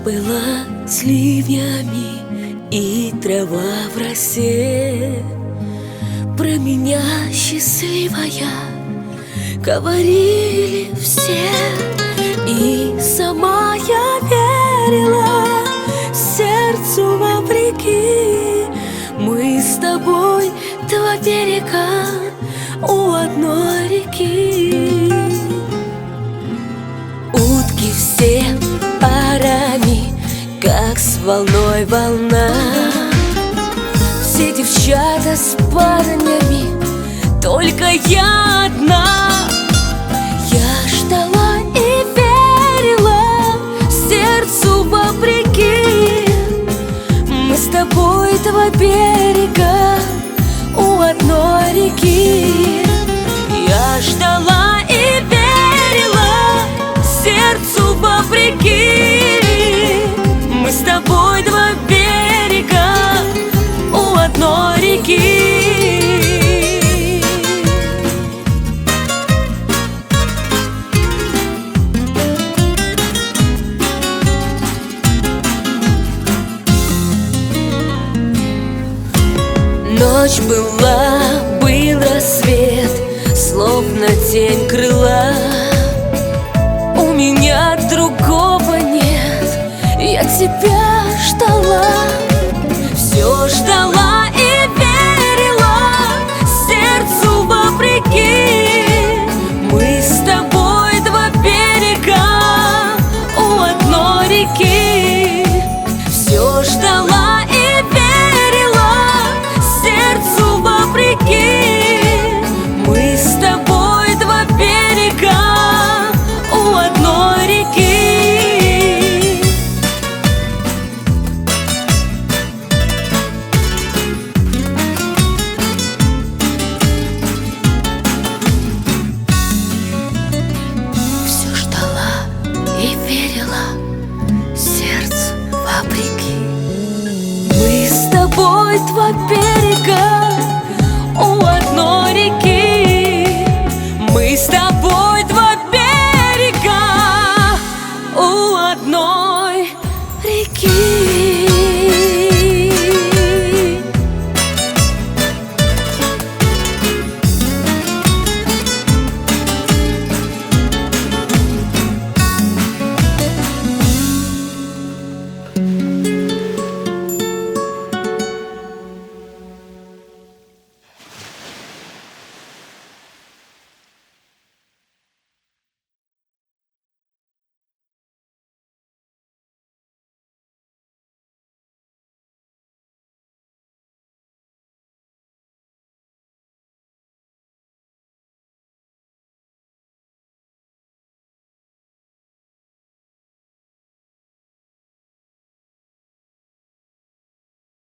была с ливнями и трава в росе. Про меня счастливая говорили все, и сама я верила сердцу вопреки. Мы с тобой два берега у одной реки. Утки все парами, как с волной волна. Все девчата с парнями, только я одна. Я ждала и верила сердцу вопреки. Мы с тобой два берега у одной реки. Я ждала и верила сердцу вопреки. Мы с тобой два берега у одной реки. Ночь была, был рассвет, словно тень крыла. У меня другого нет, я тебя ждала. Все ждала и верила сердцу вопреки. Мы с тобой два берега у одной реки.